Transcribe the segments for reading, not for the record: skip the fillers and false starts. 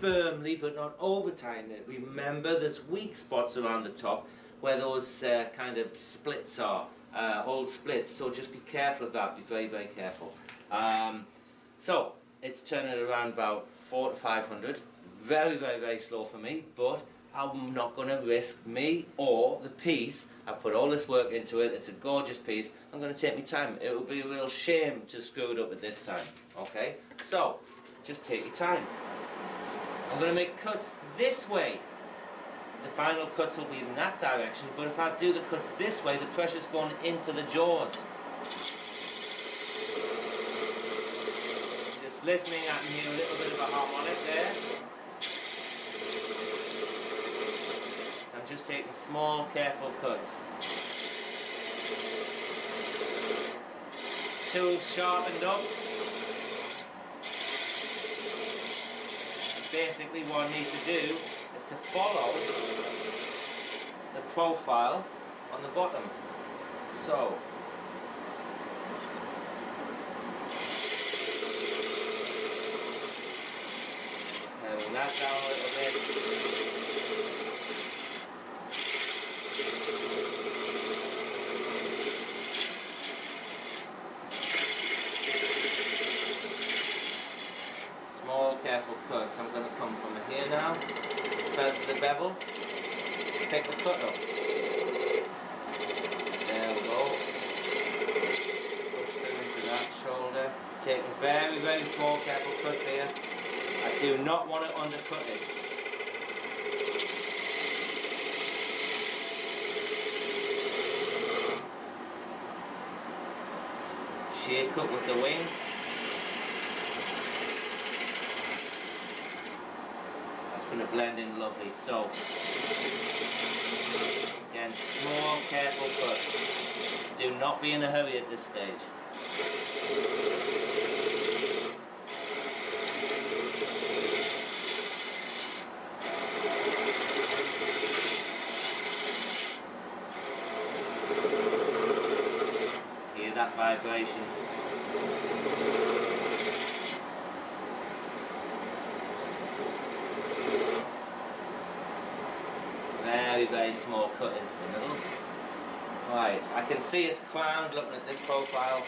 firmly but not over tighten it. Remember, there's weak spots around the top where those kind of splits are, old splits, so just be careful of that, be very, very careful. So it's turning around about 400 to 500, very, very, very slow for me, but I'm not going to risk me or the piece. I put all this work into it, it's a gorgeous piece, I'm going to take my time. It would be a real shame to screw it up at this time, okay? So, just take your time. I'm going to make cuts this way. The final cuts will be in that direction, but if I do the cuts this way, the pressure's going into the jaws. Just listening, I can hear a little bit of a harmonic there. I'm just taking small, careful cuts. Tool sharpened up. Basically what I need to do is to follow the profile on the bottom. So, narrowing that down a little bit. Small, careful cuts. I'm going to come from here now, feather the bevel, pick the cut up. There we go. Push through into that shoulder. Taking very, very small, careful cuts here. I do not want to undercut it. Shear cut with the wing. Going to blend in lovely. So again, small, careful cuts. Do not be in a hurry at this stage. Hear that vibration? Very, very small cut into the middle. Right, I can see it's crowned looking at this profile.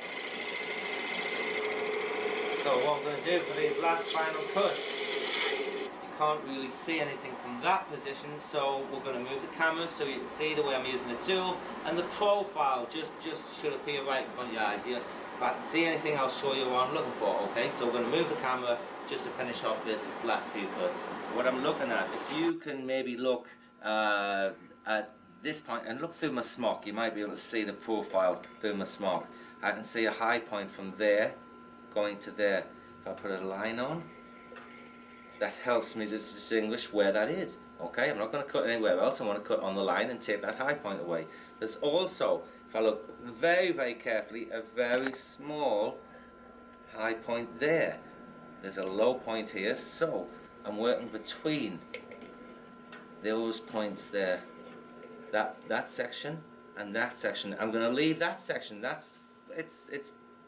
So what I'm going to do for these last final cuts, you can't really see anything from that position, so we're going to move the camera so you can see the way I'm using the tool, and the profile just should appear right in front of your eyes. If I can see anything, I'll show you what I'm looking for, okay? So we're going to move the camera just to finish off this last few cuts. What I'm looking at, if you can maybe look at this point and look through my smock, you might be able to see the profile through my smock. I can see a high point from there going to there. If I put a line on, that helps me to distinguish where that is. Okay, I'm not going to cut anywhere else. I want to cut on the line and take that high point away. There's also, if I look very, very carefully, a very small high point there. There's a low point here, so I'm working between those points there. That section and that section. I'm going to leave that section. It's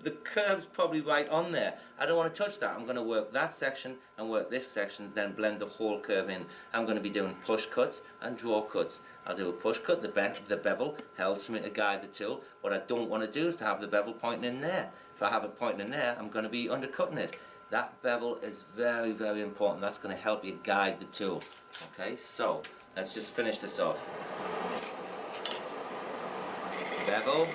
the curve's probably right on there. I don't want to touch that. I'm going to work that section and work this section, then blend the whole curve in. I'm going to be doing push cuts and draw cuts. I'll do a push cut. The bevel helps me to guide the tool. What I don't want to do is to have the bevel pointing in there. If I have it pointing in there, I'm going to be undercutting it. That bevel is very, very important. That's going to help you guide the tool. Okay, so let's just finish this off. Bevel.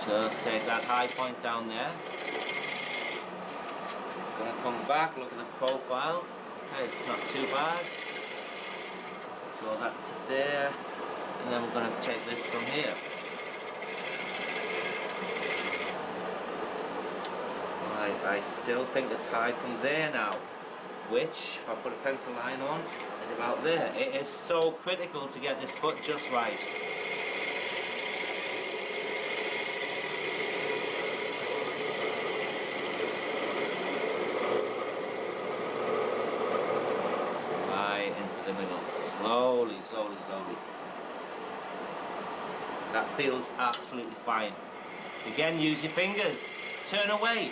Just take that high point down there. Gonna come back, look at the profile. Okay, it's not too bad. Draw that to there, and then we're gonna take this from here. Right, I still think it's high from there now, which, if I put a pencil line on, is about there. It is so critical to get this foot just right. Into the middle, slowly, slowly, slowly. That feels absolutely fine. Again, use your fingers. Turn away.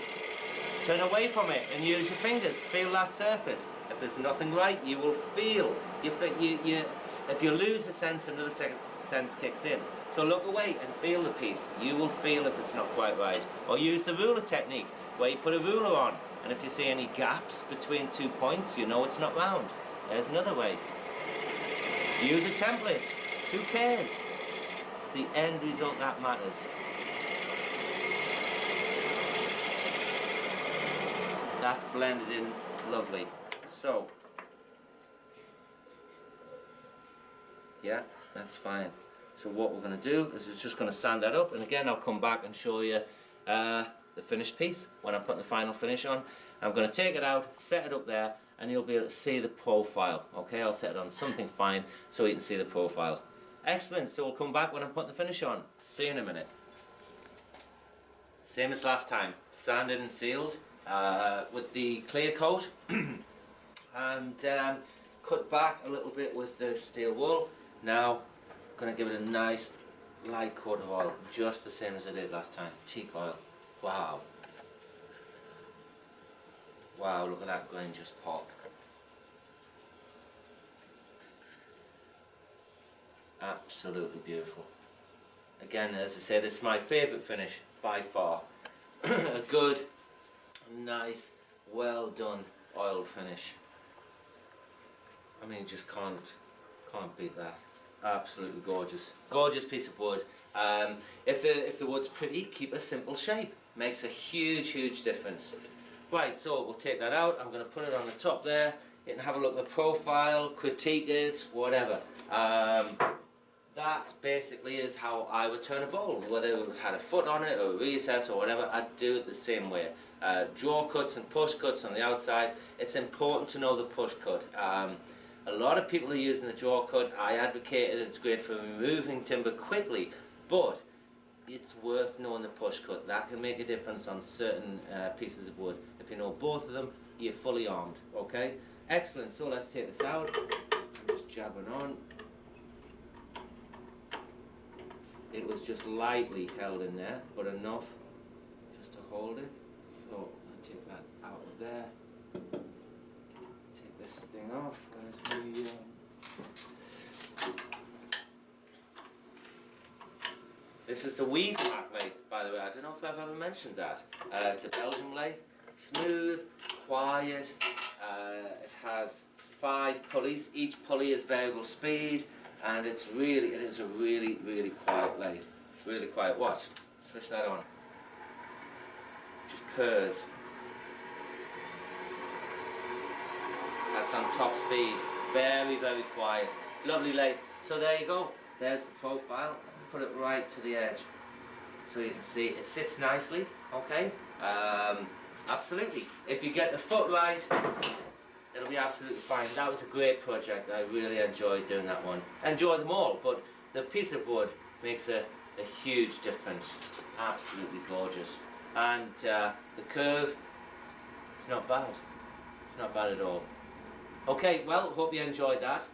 Turn away from it and use your fingers. Feel that surface. If there's nothing right, you will feel. If you lose the sense, another sense kicks in. So look away and feel the piece. You will feel if it's not quite right. Or use the ruler technique, where you put a ruler on, and if you see any gaps between 2 points, you know it's not round. There's another way. Use a template. Who cares? It's the end result that matters. That's blended in lovely. So, yeah, that's fine. So what we're going to do is we're just going to sand that up, and again I'll come back and show you the finished piece when I'm putting the final finish on. I'm going to take it out, set it up there, and you'll be able to see the profile. Okay, I'll set it on something fine so you can see the profile. Excellent, so we'll come back when I'm putting the finish on. See you in a minute. Same as last time, sanded and sealed with the clear coat and cut back a little bit with the steel wool. Now I'm going to give it a nice light coat of oil, just the same as I did last time. Teak oil. Wow. Wow, look at that grain just pop. Absolutely beautiful. Again, as I say, this is my favourite finish by far. A good, nice, well done oiled finish. I mean, just can't beat that. Absolutely gorgeous. Gorgeous piece of wood. If the wood's pretty, keep a simple shape. Makes a huge, huge difference. Right, so we'll take that out. I'm going to put it on the top there. You can have a look at the profile, critique it, whatever. That basically is how I would turn a bowl. Whether it had a foot on it or a recess or whatever, I'd do it the same way. Draw cuts and push cuts on the outside. It's important to know the push cut. A lot of people are using the draw cut. I advocate it. It's great for removing timber quickly, but it's worth knowing the push cut. That can make a difference on certain pieces of wood. If you know both of them, you're fully armed. Okay? Excellent. So let's take this out. I'm just jabbing on. It was just lightly held in there, but enough just to hold it. So I'll take that out of there. Take this thing off. Where's my This is the weave pack lathe, by the way. I don't know if I've ever mentioned that. It's a Belgian lathe, smooth, quiet. It has 5 pulleys. Each pulley is variable speed, and it is a really, really quiet lathe. Really quiet. Watch. Switch that on. Just purrs. That's on top speed. Very, very quiet. Lovely lathe. So there you go. There's the profile. Put it right to the edge so you can see it sits nicely. Okay, absolutely. If you get the foot right, it'll be absolutely fine. That was a great project. I really enjoyed doing that one. Enjoy them all, but the piece of wood makes a huge difference. Absolutely gorgeous. And the curve, it's not bad. It's not bad at all. Okay, well, hope you enjoyed that.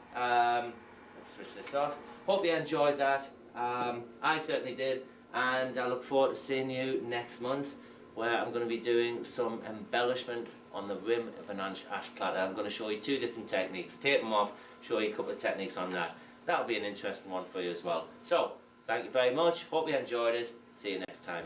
Let's switch this off. Hope you enjoyed that. I certainly did, and I look forward to seeing you next month, where I'm going to be doing some embellishment on the rim of an ash platter. I'm going to show you 2 different techniques, take them off, show you a couple of techniques on that. That'll be an interesting one for you as well. So, thank you very much, hope you enjoyed it, see you next time.